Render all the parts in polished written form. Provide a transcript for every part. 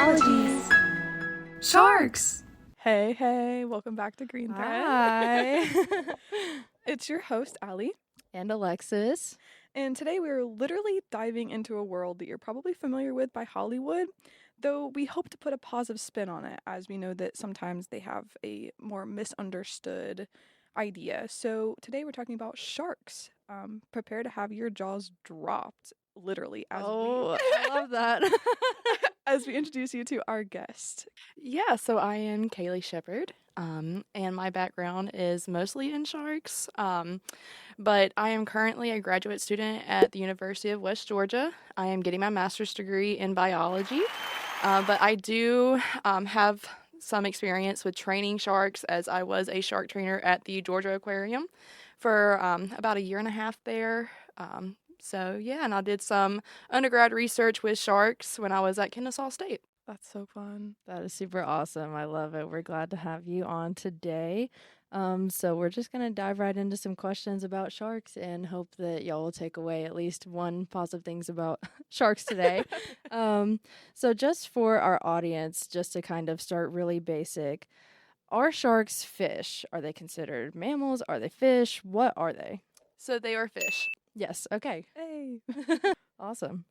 Ologies. Sharks! Hey, welcome back to Green Thread. Hi. It's your host, Allie, And Alexis. and today we're literally diving into a world that you're probably familiar with by Hollywood, though we hope to put a positive spin on it, as we know that sometimes they have a more misunderstood idea. So today we're talking about sharks. Prepare to have your jaws dropped, literally, as I love that. as we introduce you to our guest. Yeah, so I am Kayley Shepherd, and my background is mostly in sharks, but I am currently a graduate student at the University of West Georgia. I am getting my master's degree in biology, but I do have some experience with training sharks, as I was a shark trainer at the Georgia Aquarium for about a year and a half there. And I did some undergrad research with sharks when I was at Kennesaw State. That's so fun. That is super awesome. I love it. We're glad to have you on today. So we're just going to dive right into some questions about sharks and hope that y'all will take away at least one positive things about sharks today. So just for our audience, just to kind of start really basic, are sharks fish? Are they considered mammals? Are they fish? What are they? So they are fish. Yes. Okay. Hey. Awesome.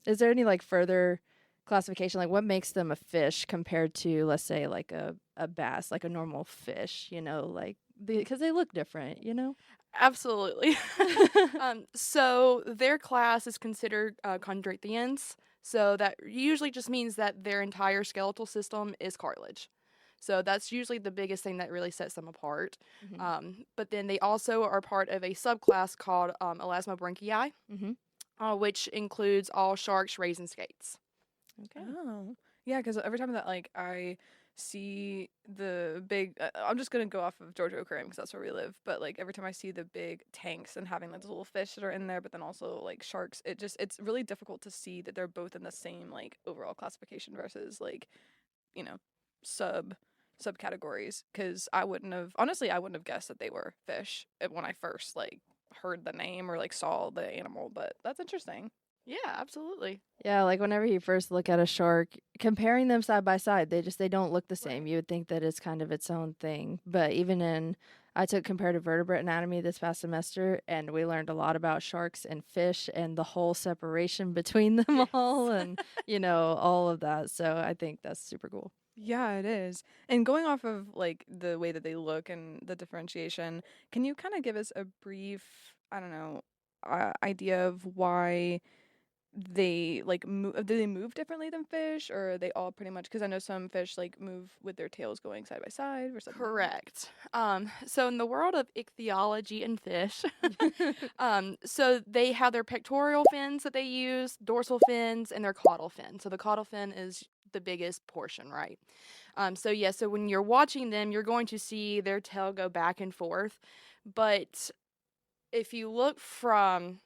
Is there any further classification? Like what makes them a fish compared to, let's say, like a bass, like a normal fish, because they look different, Absolutely. So their class is considered chondrichthyans. So that usually just means that their entire skeletal system is cartilage. So that's usually the biggest thing that really sets them apart. Mm-hmm. But then they also are part of a subclass called elasmobranchii, Mm-hmm. which includes all sharks, rays, and skates. Okay. Oh, yeah, because every time that I see the big, I'm just gonna go off of Georgia Aquarium because that's where we live. But every time I see the big tanks and having those little fish that are in there, but then also sharks, it's really difficult to see that they're both in the same overall classification versus you know subcategories. Because I wouldn't have guessed that they were fish when I first heard the name or saw the animal. But that's interesting. Yeah, absolutely. Yeah, whenever you first look at a shark, comparing them side by side, they don't look the same. Right. You would think that it's kind of its own thing. But I took comparative vertebrate anatomy this past semester, and we learned a lot about sharks and fish and the whole separation between them Yes. all, and all of that. So I think that's super cool. Yeah, it is. And going off of the way that they look and the differentiation, can you kind of give us a brief, I don't know, idea of why they move? Do they move differently than fish, or are they all pretty much? Because I know some fish move with their tails going side by side or something. Correct. So in the world of ichthyology and fish, so they have their pectoral fins that they use, dorsal fins, and their caudal fin. So the caudal fin is the biggest portion, right? So when you're watching them, you're going to see their tail go back and forth. But if you look from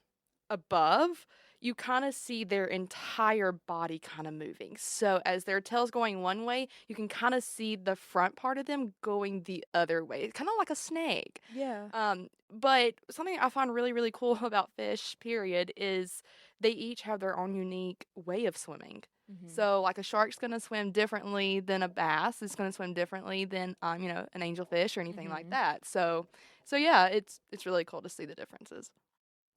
above, you kind of see their entire body kind of moving. So as their tail's going one way, you can kind of see the front part of them going the other way, kind of like a snake. Yeah. But something I find really, really cool about fish, period, is they each have their own unique way of swimming. Mm-hmm. So like a shark's going to swim differently than a bass. It's going to swim differently than, an angelfish or anything like that. So yeah, it's really cool to see the differences.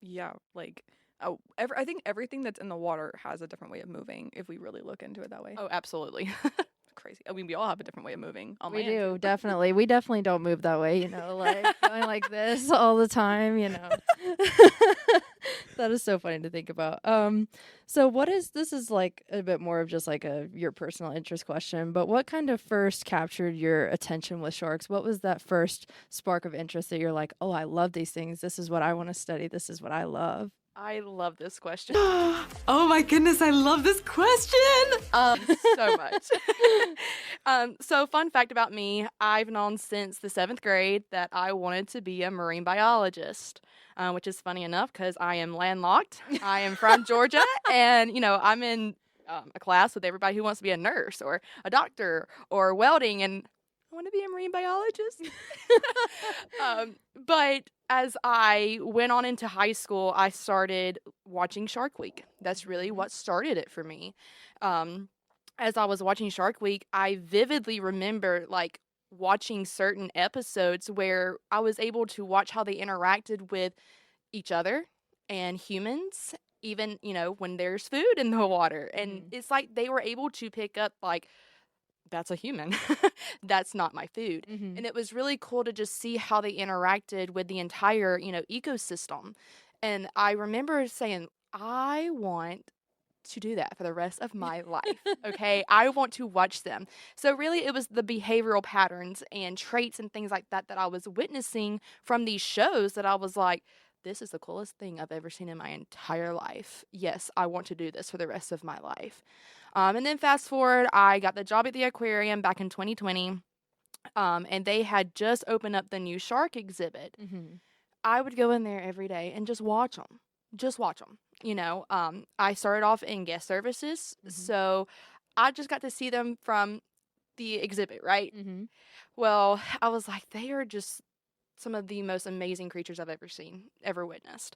Yeah. I think everything that's in the water has a different way of moving if we really look into it that way. Oh, absolutely. Crazy. I mean, we all have a different way of moving on We land, do, too. definitely. We definitely don't move that way, going like this all the time, That is so funny to think about. So this is a bit more of just your personal interest question, but what kind of first captured your attention with sharks? What was that first spark of interest that you're like, oh, I love these things. This is what I want to study. This is what I love. I love this question. Oh my goodness, I love this question. So much. So fun fact about me, I've known since the 7th grade that I wanted to be a marine biologist, which is funny enough because I am landlocked. I am from Georgia, and, I'm in a class with everybody who wants to be a nurse or a doctor or welding, and I want to be a marine biologist. But as I went on into high school, I started watching Shark Week. That's really what started it for me. as I was watching Shark Week, I vividly remember like watching certain episodes where I was able to watch how they interacted with each other and humans, even, when there's food in the water. And it's like they were able to pick up, like, that's a human. That's not my food. And it was really cool to just see how they interacted with the entire, ecosystem. And I remember saying, I want to do that for the rest of my life. Okay. I want to watch them. So really it was the behavioral patterns and traits and things like that that I was witnessing from these shows that I was like, this is the coolest thing I've ever seen in my entire life. Yes, I want to do this for the rest of my life. And then fast forward, I got the job at the aquarium back in 2020. And they had just opened up the new shark exhibit. I would go in there every day and just watch them. Just watch them. I started off in guest services, so I just got to see them from the exhibit, right? Well, I was like, they are just some of the most amazing creatures I've ever witnessed.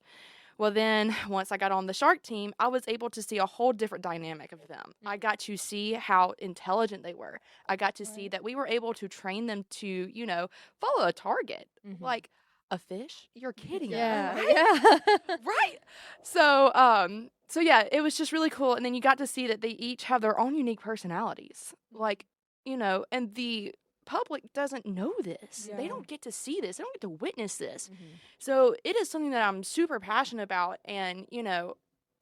Well, then once I got on the shark team, I was able to see a whole different dynamic of them. I got to see how intelligent they were. I got to see that we were able to train them to, follow a target. Like a fish? You're kidding me, right? Right. So yeah, it was just really cool. And then you got to see that they each have their own unique personalities. Like, and the public doesn't know this. They don't get to see this. They don't get to witness this. So it is something that I'm super passionate about. And,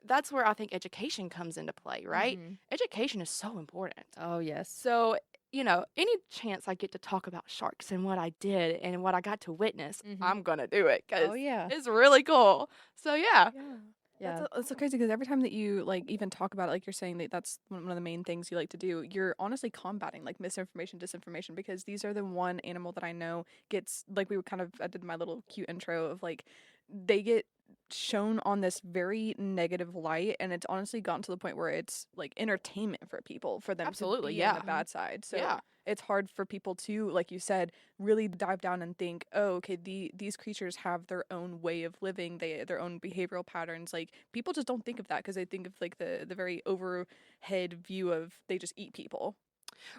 that's where I think education comes into play, right? Education is so important. Oh, yes. So, any chance I get to talk about sharks and what I did and what I got to witness, I'm going to do it because it's really cool. So, yeah. Yeah. That's so crazy because every time that you like even talk about it, like you're saying that that's one of the main things you like to do, you're honestly combating like misinformation, disinformation, because these are the one animal that I know gets, like I did my little cute intro of like, they get shown on this very negative light, and it's honestly gotten to the point where it's like entertainment for people, for them to be on the bad side. So it's hard for people to, like you said, really dive down and think, oh, okay, these creatures have their own way of living, their own behavioral patterns. Like people just don't think of that because they think of like the very overhead view of they just eat people.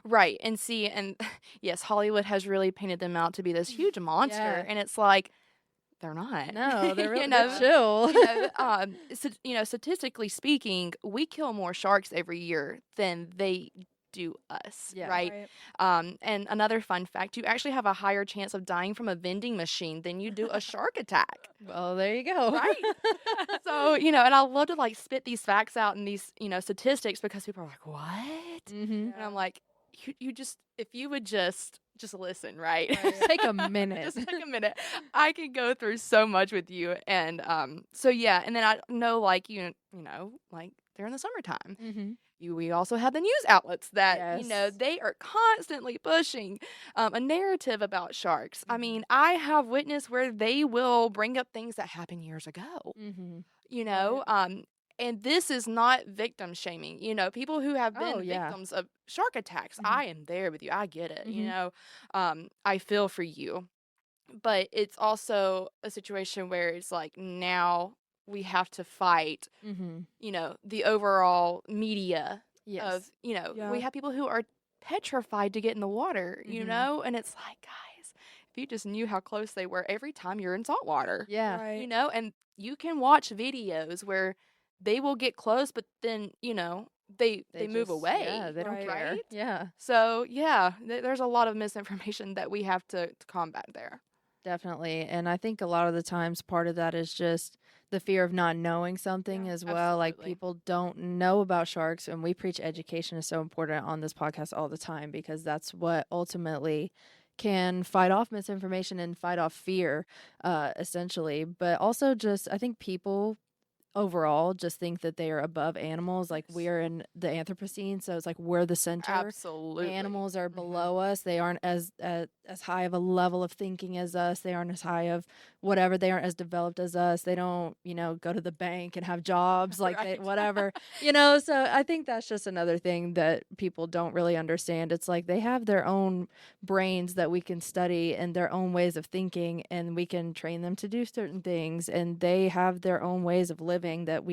Right. And see, and yes, Hollywood has really painted them out to be this huge monster, and it's like, they're not. No, they're really chill. Statistically speaking, we kill more sharks every year than they do us, right? And another fun fact, you actually have a higher chance of dying from a vending machine than you do a shark attack. Well, there you go. Right? So, and I love to like spit these facts out and these, statistics because people are like, what? And I'm like, you just, if you would just listen, right? Take a minute. Just take a minute. I could go through so much with you. And so yeah, and then I know like like during the summertime. We also have the news outlets that they are constantly pushing a narrative about sharks. I mean, I have witnessed where they will bring up things that happened years ago. And this is not victim shaming. People who have been victims of shark attacks, I am there with you. I get it. I feel for you. But it's also a situation where it's like now we have to fight, the overall media of, we have people who are petrified to get in the water, and it's like, guys, if you just knew how close they were every time you're in salt water. And you can watch videos where they will get close, but then, they move away. Yeah, they don't care. Yeah. So, there's a lot of misinformation that we have to combat there. Definitely. And I think a lot of the times part of that is just the fear of not knowing something as well. Like people don't know about sharks, and we preach education is so important on this podcast all the time because that's what ultimately can fight off misinformation and fight off fear, essentially. But also just, I think people overall just think that they are above animals. Like we are in the Anthropocene, so it's like we're the center. Absolutely. Animals are below us. They aren't as high of a level of thinking as us. They aren't as high of whatever. They aren't as developed as us. They don't, go to the bank and have jobs like whatever. So I think that's just another thing that people don't really understand. It's like they have their own brains that we can study and their own ways of thinking, and we can train them to do certain things, and they have their own ways of living that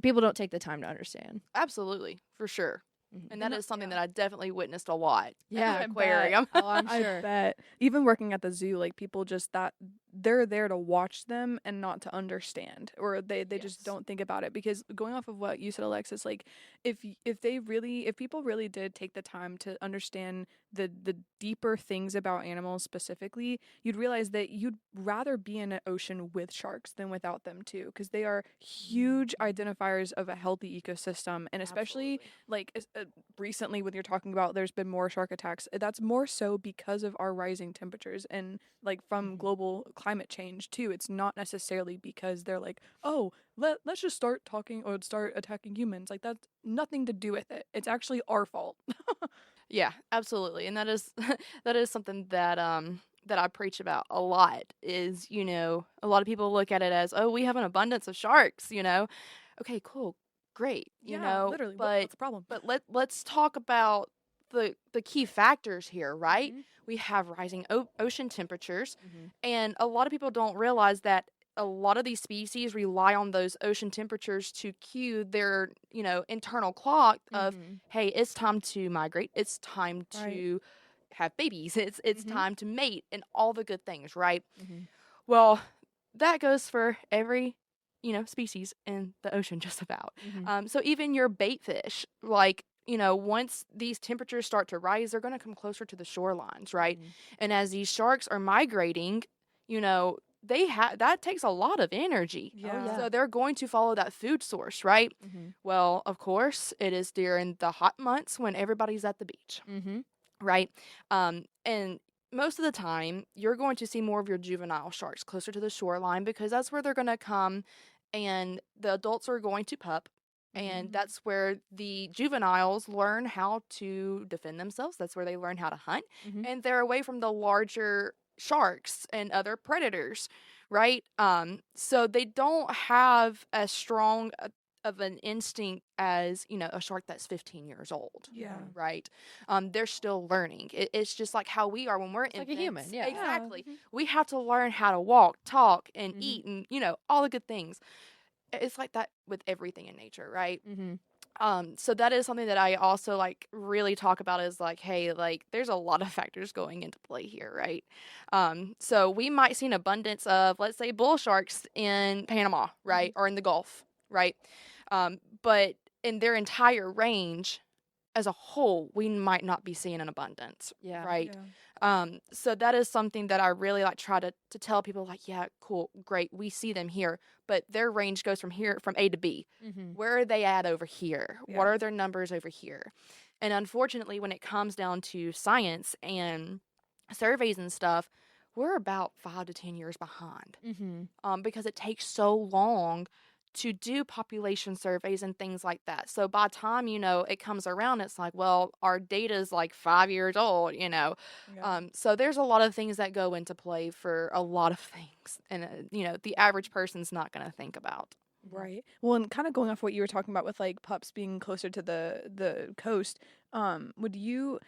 people don't take the time to understand. Absolutely, for sure. And that is something that I definitely witnessed a lot Yeah, at I the aquarium. Oh, I'm I sure. bet. Even working at the zoo, like people just that they're there to watch them and not to understand, or they just Yes. don't think about it. Because going off of what you said, Alexis, like if people really did take the time to understand the deeper things about animals specifically, you'd realize that you'd rather be in an ocean with sharks than without them too, because they are huge identifiers of a healthy ecosystem, and especially like recently when you're talking about there's been more shark attacks, that's more so because of our rising temperatures and like from global climate change too. It's not necessarily because they're like, oh, let's just start talking or start attacking humans. Like that's nothing to do with it. It's actually our fault. Yeah, absolutely. And that is that is something that I preach about a lot is, a lot of people look at it as, oh, we have an abundance of sharks, Okay, cool. Great, Literally, but what's the problem? let's talk about the key factors here, right? We have rising ocean temperatures, and a lot of people don't realize that a lot of these species rely on those ocean temperatures to cue their, internal clock of, hey, it's time to migrate. It's time Right. to have babies. It's time to mate and all the good things, right? Mm-hmm. Well, that goes for every, species in the ocean just about. So even your bait fish, like, once these temperatures start to rise, they're going to come closer to the shorelines, right? And as these sharks are migrating, that takes a lot of energy. Yeah. So they're going to follow that food source, right? Well, of course, it is during the hot months when everybody's at the beach, right? And most of the time, you're going to see more of your juvenile sharks closer to the shoreline because that's where they're going to come and the adults are going to pup. And that's where the juveniles learn how to defend themselves. That's where they learn how to hunt. And they're away from the larger sharks and other predators, right? So they don't have as strong of an instinct as, a shark that's 15 years old. Yeah. Right? They're still learning. It's just like how we are when we're infants. like a human, yeah. Exactly. We have to learn how to walk, talk, and eat, and, all the good things. It's like that with everything in nature, right? So that is something that I also like really talk about is like, hey, like there's a lot of factors going into play here, right? So we might see an abundance of, let's say, bull sharks in Panama, right? Or in the Gulf, right? But in their entire range as a whole, we might not be seeing an abundance, right? So that is something that I really like try to tell people like, yeah, cool, great. We see them here, but their range goes from A to B. Where are they at over here? What are their numbers over here? And unfortunately, when it comes down to science and surveys and stuff, we're about 5 to 10 years behind because it takes so long to do population surveys and things like that. So by the time, it comes around, it's like, well, our data is like 5 years old, So there's a lot of things that go into play for a lot of things. And, the average person's not going to think about. Right. Well, and kind of going off what you were talking about with like pups being closer to the coast, would you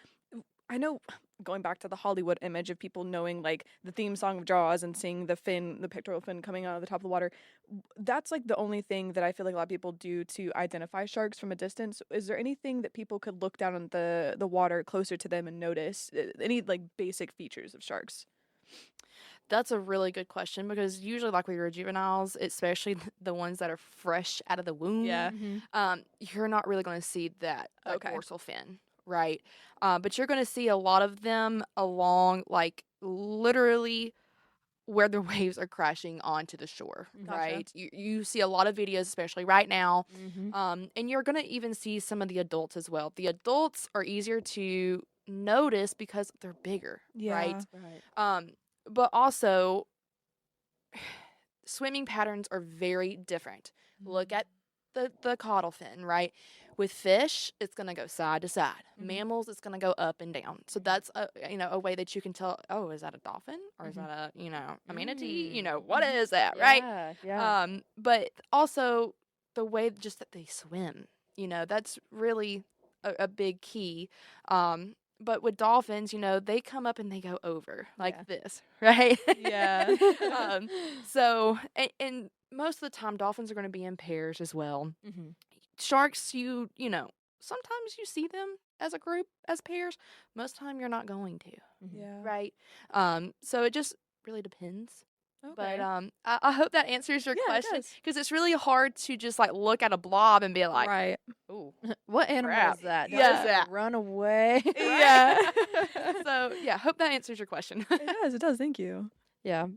I know going back to the Hollywood image of people knowing like the theme song of Jaws and seeing the pectoral fin coming out of the top of the water, that's like the only thing that I feel like a lot of people do to identify sharks from a distance. Is there anything that people could look down on the water closer to them and notice? Any like basic features of sharks? That's a really good question because usually, like with your juveniles, especially the ones that are fresh out of the womb, you're not really going to see that dorsal fin, right? But you're going to see a lot of them along, like literally where the waves are crashing onto the shore, right? You see a lot of videos, especially right now, and you're going to even see some of the adults as well. The adults are easier to notice because they're bigger, right? But also, swimming patterns are very different. Look at the caudal fin, right? With fish, it's going to go side to side. Mammals, it's going to go up and down. So that's a way that you can tell, oh, is that a dolphin or is that a manatee? What is that, right? Yeah. But also the way just that they swim, that's really a big key. But with dolphins, they come up and they go over like this, right? Yeah. So, and most of the time, dolphins are going to be in pairs as well. Sharks, sometimes you see them as a group, as pairs. Most time you're not going to, Yeah. right? So it just really depends. Okay. But I hope that answers your Yeah, it question, does. because it's really hard to just like look at a blob and be like, Right. "Ooh, What animal crap. is that? Yeah. Does it run away? Yeah. So yeah, hope that answers your question. It does. Thank you. Yeah.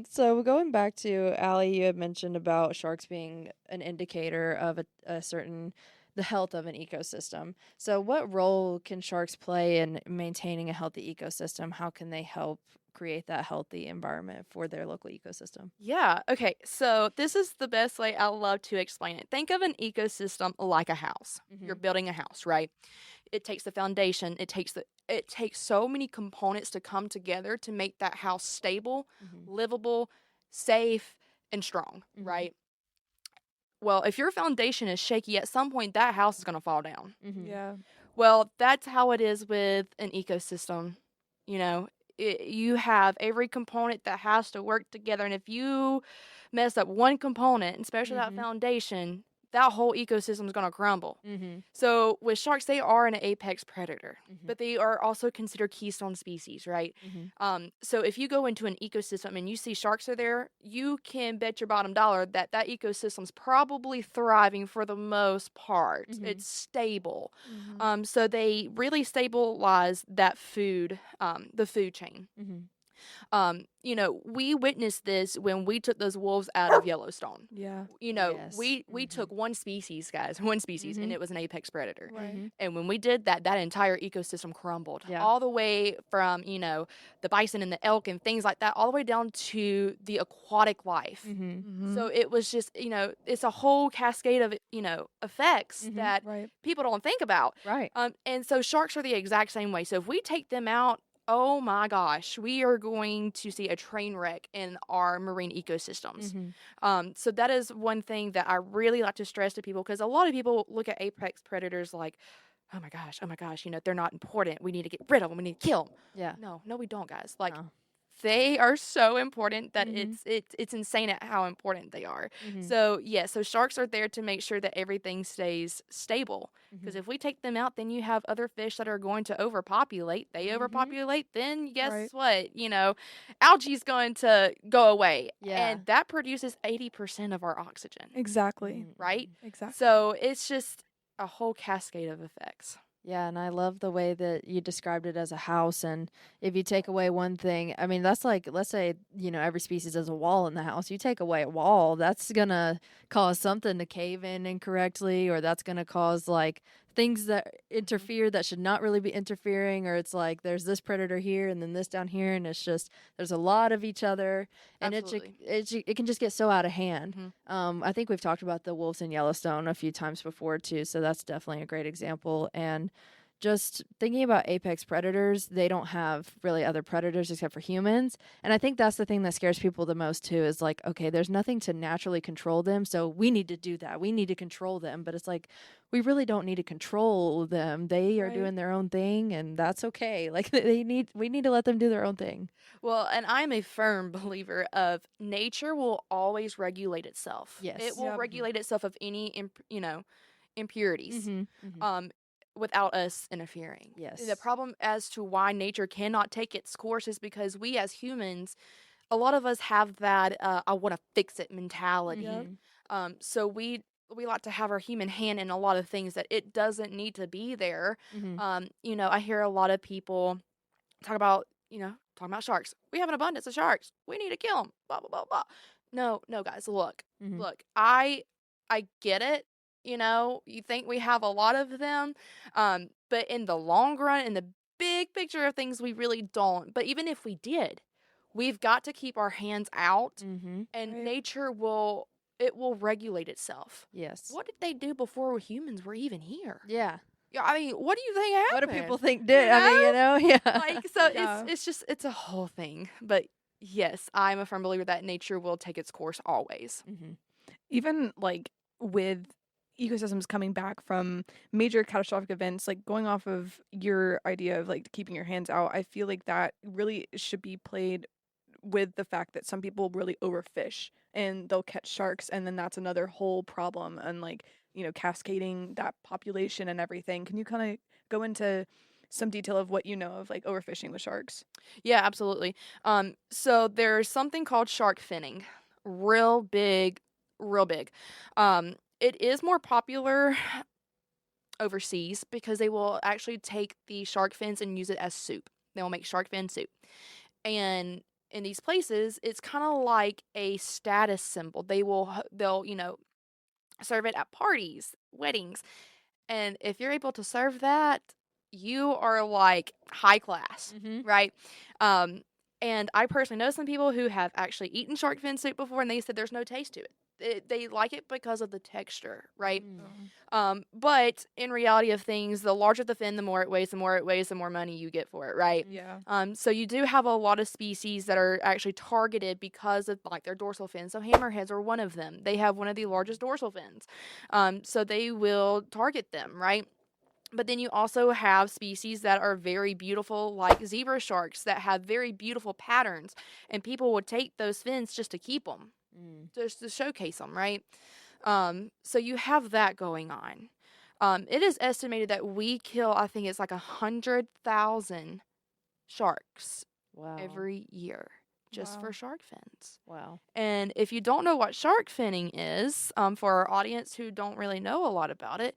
So going back to Allie, you had mentioned about sharks being an indicator of a certain the health of an ecosystem. So what role can sharks play in maintaining a healthy ecosystem? How can they help create that healthy environment for their local ecosystem? Yeah. Okay. So this is the best way I love to explain it. Think of an ecosystem like a house. You're building a house, right? It takes the foundation. It takes so many components to come together to make that house stable, livable, safe, and strong, right? Well, if your foundation is shaky, at some point that house is going to fall down. Yeah. Well, that's how it is with an ecosystem. You know, you have every component that has to work together. And if you mess up one component, especially that foundation, that whole ecosystem is going to crumble. So with sharks, they are an apex predator, but they are also considered keystone species, right? So if you go into an ecosystem and you see sharks are there, you can bet your bottom dollar that that ecosystem's probably thriving for the most part. It's stable. So they really stabilize that food, the food chain. You know, we witnessed this when we took those wolves out of Yellowstone. Yeah. You know, Yes. we took one species, guys, one species, and it was an apex predator. Right. And when we did that, that entire ecosystem crumbled. Yeah. All the way from, you know, the bison and the elk and things like that, all the way down to the aquatic life. So it was just, you know, it's a whole cascade of, you know, effects that Right. people don't think about. Right. And so sharks are the exact same way. So if we take them out, oh my gosh, we are going to see a train wreck in our marine ecosystems. So that is one thing that I really like to stress to people, because a lot of people look at apex predators like, oh my gosh, you know, they're not important. We need to get rid of them. We need to kill them. Yeah. No, we don't, guys. Like, No. they are so important that it's insane at how important they are. So yeah, so sharks are there to make sure that everything stays stable. Because if we take them out, then you have other fish that are going to overpopulate. They overpopulate, then guess what? You know, algae's going to go away. Yeah. And that produces 80% of our oxygen. Exactly. Right? Exactly. So it's just a whole cascade of effects. Yeah, and I love the way that you described it as a house. And if you take away one thing, I mean, that's like, let's say, you know, every species has a wall in the house. You take away a wall, that's going to cause something to cave in incorrectly, or that's going to cause like things that interfere that should not really be interfering. Or it's like there's this predator here and then this down here, and it's just there's a lot of each other, and Absolutely. it can just get so out of hand. I think we've talked about the wolves in Yellowstone a few times before too, so that's definitely a great example. And just thinking about apex predators, they don't have really other predators except for humans. And I think that's the thing that scares people the most too, is like, okay, there's nothing to naturally control them, so we need to do that. We need to control them. But it's like, we really don't need to control them. They are doing their own thing, and that's okay. Like we need to let them do their own thing. Well, and I'm a firm believer of nature will always regulate itself. Yes. It will Yep. regulate itself of any, impurities. Without us interfering. Yes. The problem as to why nature cannot take its course is because we as humans, a lot of us have that I want to fix it mentality. So we like to have our human hand in a lot of things that it doesn't need to be there. You know, I hear a lot of people talking about sharks. We have an abundance of sharks. We need to kill them. Blah blah blah blah. No, guys, look, I get it. You know, you think we have a lot of them, but in the long run, in the big picture of things, we really don't. But even if we did, we've got to keep our hands out, and nature will regulate itself. Yes. What did they do before humans were even here? Yeah. Yeah, I mean, what do you think happened? What do people think did? I mean, you know, yeah. Like, so Yeah. it's a whole thing. But yes, I'm a firm believer that nature will take its course always. Even like with ecosystems coming back from major catastrophic events, like going off of your idea of like keeping your hands out, I feel like that really should be played with the fact that some people really overfish and they'll catch sharks, and then that's another whole problem. And like, cascading that population and everything. Can you kind of go into some detail of what you know of like overfishing with sharks? Yeah, absolutely. So there's something called shark finning. Real big, real big. It is more popular overseas because they will actually take the shark fins and use it as soup. They will make shark fin soup. And in these places, it's kind of like a status symbol. They'll serve it at parties, weddings. And if you're able to serve that, you are like high class, right? And I personally know some people who have actually eaten shark fin soup before, and they said there's no taste to it. They like it because of the texture, right? But in reality of things, the larger the fin, the more it weighs, the more money you get for it, right? Yeah. So you do have a lot of species that are actually targeted because of like their dorsal fins. So hammerheads are one of them. They have one of the largest dorsal fins. So they will target them, right? But then you also have species that are very beautiful, like zebra sharks that have very beautiful patterns, and people would take those fins just to keep them, just to showcase them, right? So you have that going on. It is estimated that we kill, I think it's like 100,000 sharks every year just for shark fins. Wow. And if you don't know what shark finning is, for our audience who don't really know a lot about it,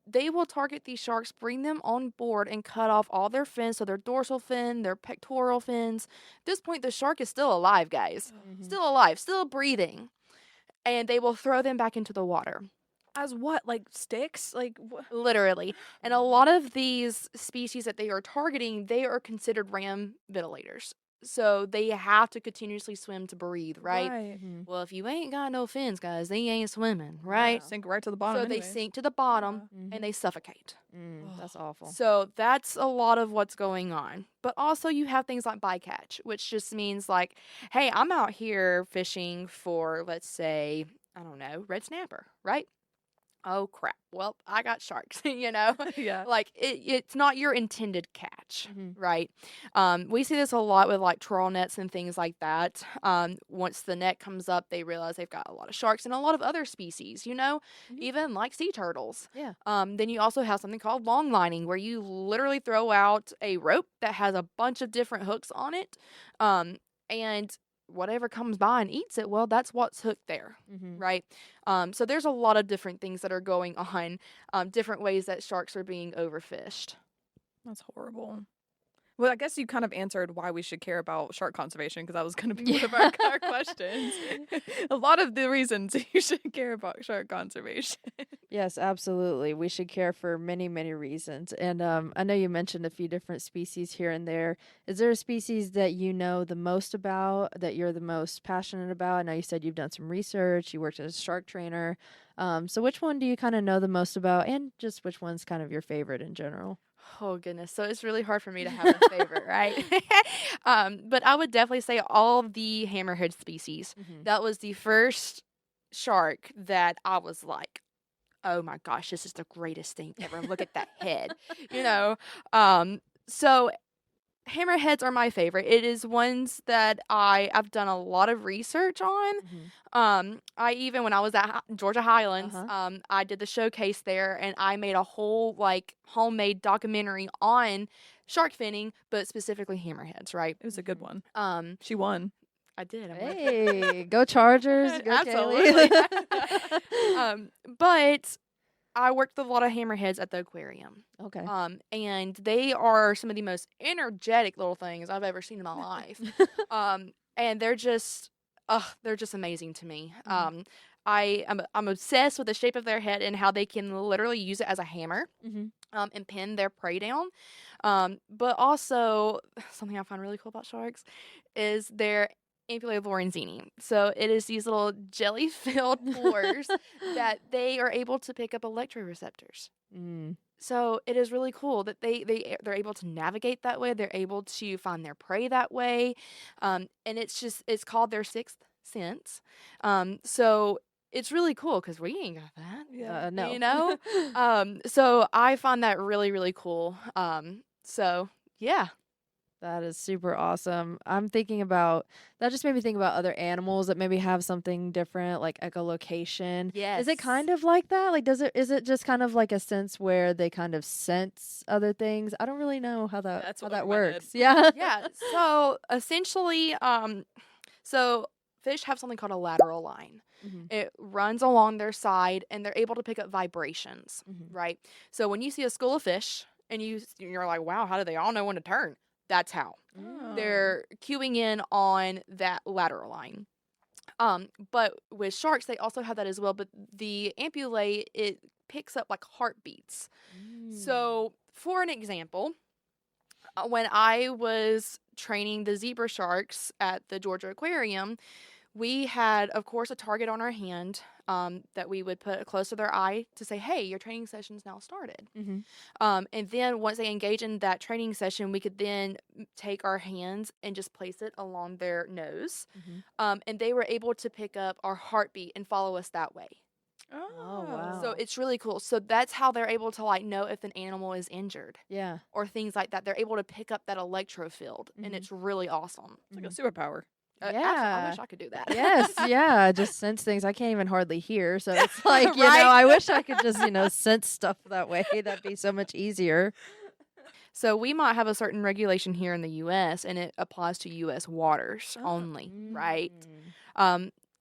they will target these sharks, bring them on board, and cut off all their fins, so their dorsal fin, their pectoral fins. At this point, the shark is still alive, guys. Still alive, still breathing. And they will throw them back into the water. As what? Like sticks? Like what? Literally. And a lot of these species that they are targeting, they are considered ram ventilators. So they have to continuously swim to breathe, right? Well, if you ain't got no fins, guys, they ain't swimming, right? Sink right to the bottom. So they sink to the bottom and they suffocate. That's awful. So that's a lot of what's going on. But also you have things like bycatch, which just means like, hey, I'm out here fishing for, let's say, I don't know, red snapper, right? Oh crap. Well, I got sharks, Yeah. Like it's not your intended catch, right? We see this a lot with like trawl nets and things like that. Once the net comes up, they realize they've got a lot of sharks and a lot of other species, even like sea turtles. Yeah. Then you also have something called long lining, where you literally throw out a rope that has a bunch of different hooks on it. And whatever comes by and eats it, well, that's what's hooked there, right? So there's a lot of different things that are going on, different ways that sharks are being overfished. That's horrible. Well, I guess you kind of answered why we should care about shark conservation, because that was going to be one of our questions. A lot of the reasons you should care about shark conservation. Yes, absolutely. We should care for many, many reasons. And I know you mentioned a few different species here and there. Is there a species that you know the most about, that you're the most passionate about? I know you said you've done some research, you worked as a shark trainer. So which one do you kind of know the most about, and just which one's kind of your favorite in general? Oh, goodness. So it's really hard for me to have a favorite, right? But I would definitely say all the hammerhead species. That was the first shark that I was like, oh my gosh, this is the greatest thing ever. Look at that head, So hammerheads are my favorite. It is ones that I've done a lot of research on. I even, when I was at Georgia Highlands, I did the showcase there, and I made a whole like homemade documentary on shark finning, but specifically hammerheads, right? It was a good one. She won. I did. Hey, go Chargers. Go Absolutely. Kayley. But I worked with a lot of hammerheads at the aquarium. Okay. And they are some of the most energetic little things I've ever seen in my life. And they're just amazing to me. I'm obsessed with the shape of their head and how they can literally use it as a hammer, and pin their prey down. But also something I find really cool about sharks is their ampullated lorenzini. So it is these little jelly-filled pores that they are able to pick up electroreceptors. So it is really cool that they're able to navigate that way. They're able to find their prey that way. And it's called their sixth sense. So it's really cool because we ain't got that. Yeah, no. You know? So I find that really, really cool. So yeah. That is super awesome. I'm thinking about that just made me think about other animals that maybe have something different, like echolocation. Is it Yes. kind of like that? Like is it just kind of like a sense where they kind of sense other things? I don't really know how That's how what that went in my head. works. Yeah. Yeah. So essentially, so fish have something called a lateral line. Mhm. It runs along their side, and they're able to pick up vibrations, Mhm. right? So when you see a school of fish, and you're like, wow, how do they all know when to turn? That's how. Oh. They're cueing in on that lateral line. But with sharks, they also have that as well. But the ampullae, it picks up like heartbeats. So, for an example, when I was training the zebra sharks at the Georgia Aquarium, we had, of course, a target on our hand that we would put close to their eye to say, hey, your training session's now started. Mhm. And then once they engage in that training session, we could then take our hands and just place it along their nose. Mhm. And they were able to pick up our heartbeat and follow us that way. Oh, wow. So it's really cool. So that's how they're able to like know if an animal is injured Yeah. or things like that. They're able to pick up that electrofield, and Mhm. it's really awesome. It's like a superpower. Absolutely. I wish I could do that. Yes, yeah, just sense things. I can't even hardly hear, so it's like, Right? I wish I could just, sense stuff that way. That'd be so much easier. So we might have a certain regulation here in the U.S., and it applies to U.S. waters only, right?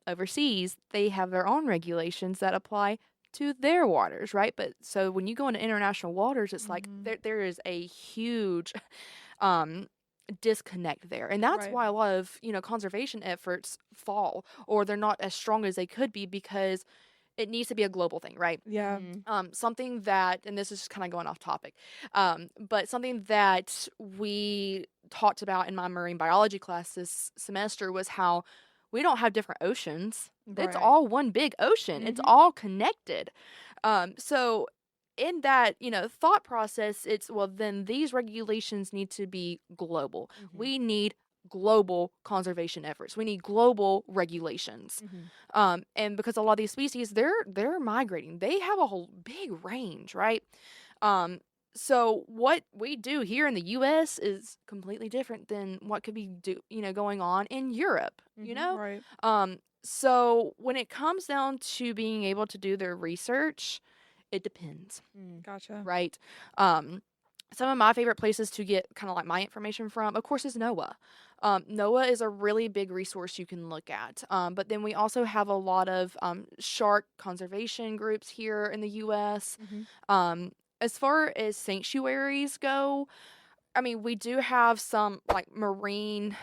Overseas, they have their own regulations that apply to their waters, right? But so when you go into international waters, it's like there is a huge disconnect there, and that's Right. why a lot of conservation efforts fall, or they're not as strong as they could be, because it needs to be a global thing, right? Yeah. Something that, and this is just kind of going off topic, but something that we talked about in my marine biology class this semester was how we don't have different oceans. It's Right. all one big ocean. It's all connected. So in that, thought process, it's, well, then these regulations need to be global. We need global conservation efforts. We need global regulations. And because a lot of these species, they're migrating. They have a whole big range, right? So what we do here in the U.S. is completely different than what could be going on in Europe. Right. So when it comes down to being able to do their research, it depends, Gotcha. right? Some of my favorite places to get kind of like my information from, of course, is NOAA. NOAA is a really big resource you can look at. But then we also have a lot of shark conservation groups here in the U.S. As far as sanctuaries go, I mean, we do have some like marine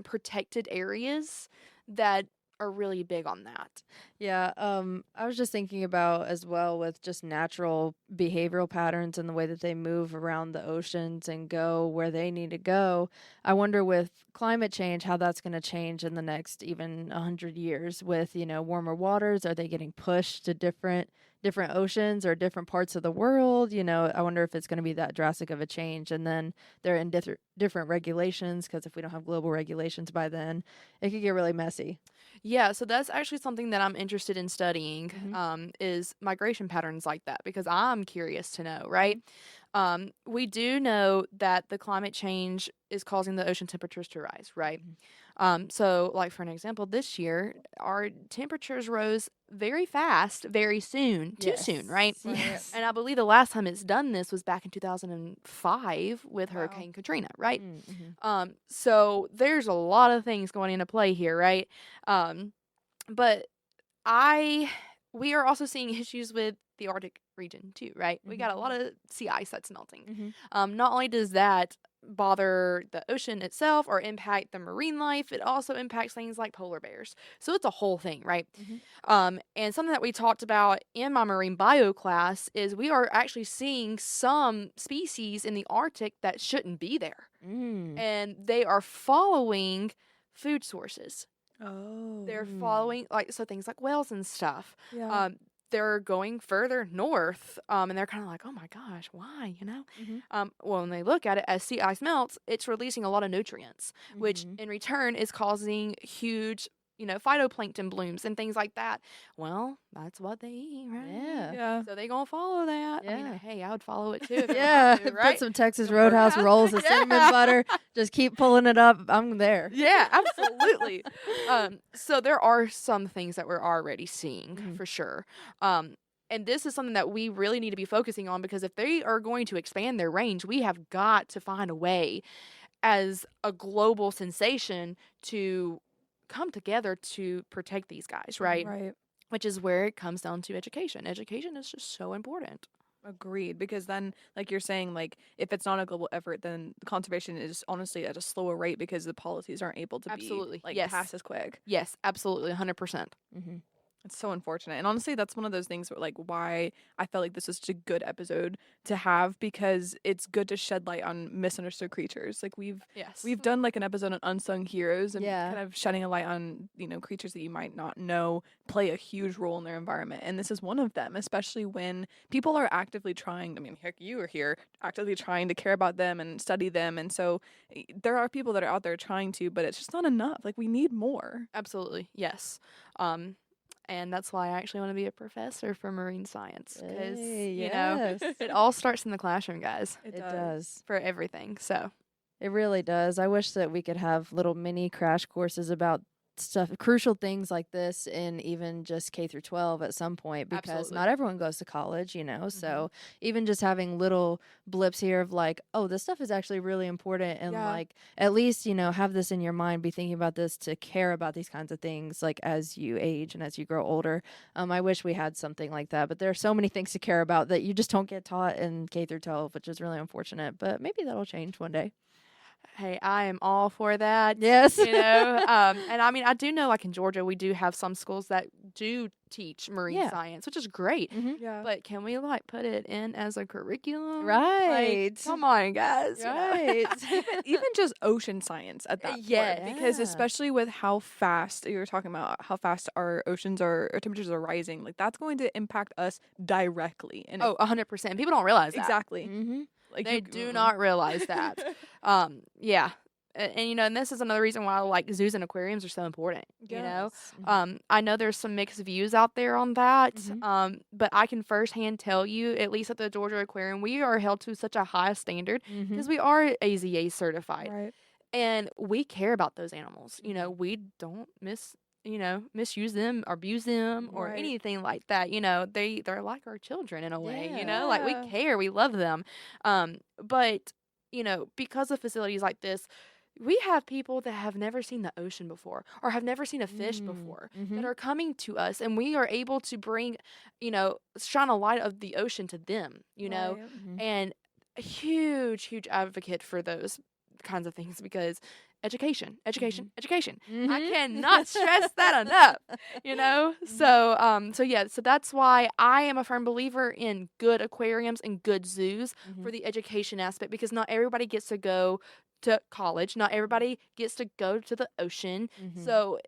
protected areas that are really big on that. Yeah, I was just thinking about as well with just natural behavioral patterns and the way that they move around the oceans and go where they need to go. I wonder with climate change how that's going to change in the next even 100 years with, warmer waters. Are they getting pushed to different oceans or different parts of the world? I wonder if it's going to be that drastic of a change. And then they're in different regulations, because if we don't have global regulations by then, it could get really messy. Yeah, so that's actually something that I'm interested in studying, is migration patterns like that, because I'm curious to know, right? We do know that the climate change is causing the ocean temperatures to rise, right? So, like for an example, this year, our temperatures rose very fast, very soon, too soon, right? Yes. And I believe the last time it's done this was back in 2005 with Hurricane Katrina, right? So there's a lot of things going into play here, right? But we are also seeing issues with the Arctic region too, right? We got a lot of sea ice that's melting. Not only does that bother the ocean itself or impact the marine life, it also impacts things like polar bears. So it's a whole thing, right? And something that we talked about in my marine bio class is we are actually seeing some species in the Arctic that shouldn't be there. And they are following food sources. Oh. They're following, so things like whales and stuff. Yeah. They're going further north, and they're kind of like, oh my gosh, why, Well, when they look at it, as sea ice melts, it's releasing a lot of nutrients, which in return is causing huge phytoplankton blooms and things like that. Well, that's what they eat, right? Yeah. So they gonna follow that. I mean, Yeah. hey, I would follow it too. If it Yeah, wanted to, right? put some Texas Some Roadhouse Roadhouse. rolls of cinnamon Yeah. butter. Just keep pulling it up. I'm there. Yeah, absolutely. So there are some things that we're already seeing Mhm. for sure. And this is something that we really need to be focusing on, because if they are going to expand their range, we have got to find a way as a global sensation to come together to protect these guys, right? Right. Which is where it comes down to education. Education is just so important. Agreed. Because then, like you're saying, like if it's not a global effort, then conservation is honestly at a slower rate because the policies aren't able to Absolutely. be like Yes. passed as quick. Yes, absolutely, 100%. Mm-hmm. It's so unfortunate. And honestly, that's one of those things where, like, why I felt like this was such a good episode to have, because it's good to shed light on misunderstood creatures. Like Yes. we've done like an episode on unsung heroes and Yeah. kind of shedding a light on, creatures that you might not know play a huge role in their environment. And this is one of them, especially when people are actively trying, I mean, heck, you are here actively trying to care about them and study them. And so there are people that are out there trying to, but it's just not enough. Like we need more. Absolutely, yes. And that's why I actually want to be a professor for marine science, because Hey, it yes. all starts in the classroom, guys, It does. for everything. So It really does. I wish that we could have little mini crash courses about stuff, crucial things like this, in even just K through 12 at some point, because Absolutely. not everyone goes to college, So even just having little blips here of like, oh, this stuff is actually really important, and Yeah. like at least have this in your mind, be thinking about this, to care about these kinds of things, like as you age and as you grow older. I wish we had something like that, but there are so many things to care about that you just don't get taught in K through 12, which is really unfortunate. But maybe that'll change one day. hey, I am all for that. Yes. And I mean, I do know, like in Georgia, we do have some schools that do teach marine Yeah. science, which is great. Mm-hmm. Yeah. But can we like put it in as a curriculum? Right. Like, come on, guys. Right. Even just ocean science at that point. Because Yeah. especially with how fast you were talking about how fast our oceans our temperatures are rising, like that's going to impact us directly. And Oh, 100%. People don't realize that. exactly. Mm-hmm. Like They do not realize that. Yeah. And and this is another reason why like zoos and aquariums are so important. I know there's some mixed views out there on that. Mhm. But I can firsthand tell you, at least at the Georgia Aquarium, we are held to such a high standard Mm-hmm. because we are AZA certified, Right. and we care about those animals. We don't misuse them or abuse them or Right. anything like that. They're like our children in a way. Yeah. Like we care, we love them. But because of facilities like this, we have people that have never seen the ocean before or have never seen a fish before Mhm. that are coming to us, and we are able to bring, shine a light of the ocean to them, Right. Mhm. and a huge, huge advocate for those kinds of things, because education. I Mhm. cannot stress that enough, So that's why I am a firm believer in good aquariums and good zoos for the education aspect, because not everybody gets to go to college, not everybody gets to go to the ocean. Mhm. So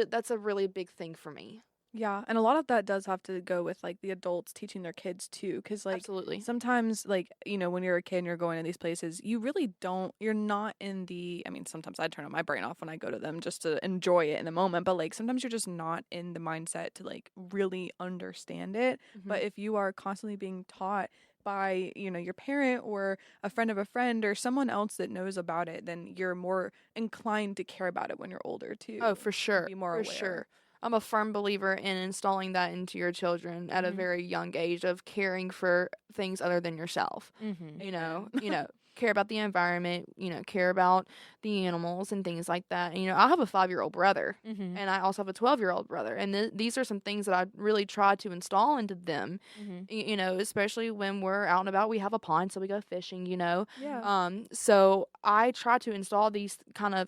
that's a really big thing for me. Yeah, and a lot of that does have to go with like the adults teaching their kids too, because like Absolutely. sometimes like when you're a kid and you're going to these places, you're not in the. I mean, sometimes I turn on my brain off when I go to them just to enjoy it in the moment, but like sometimes you're just not in the mindset to like really understand it. But if you are constantly being taught by your parent or a friend of a friend or someone else that knows about it, then you're more inclined to care about it when you're older too. Oh, for sure. Be more for aware. sure. I'm a firm believer in installing that into your children at a very young age, of caring for things other than yourself. Mhm. Care about the environment, care about the animals and things like that. And, I have a 5-year-old brother, Mhm. and I also have a 12-year-old brother. And these are some things that I really try to install into them, Mhm. especially when we're out and about. We have a pond, so we go fishing, Yeah. So I try to install these kind of,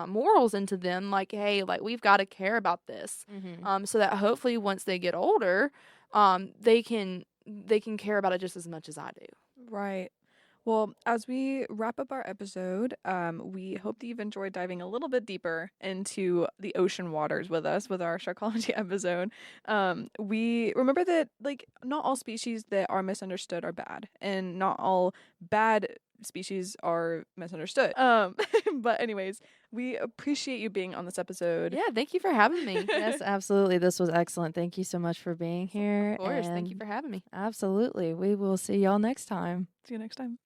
morals into them, like, hey, like we've got to care about this, Mhm. so that hopefully once they get older, they can care about it just as much as I do. Right. Well, as we wrap up our episode, we hope that you've enjoyed diving a little bit deeper into the ocean waters with us with our Sharkology episode. We remember that like not all species that are misunderstood are bad, and not all bad species are misunderstood. But anyways, we appreciate you being on this episode. Yeah, thank you for having me. Yes, absolutely. This was excellent. Thank you so much for being here. Of course, thank you and for having me. Absolutely. We will see y'all next time. See you next time.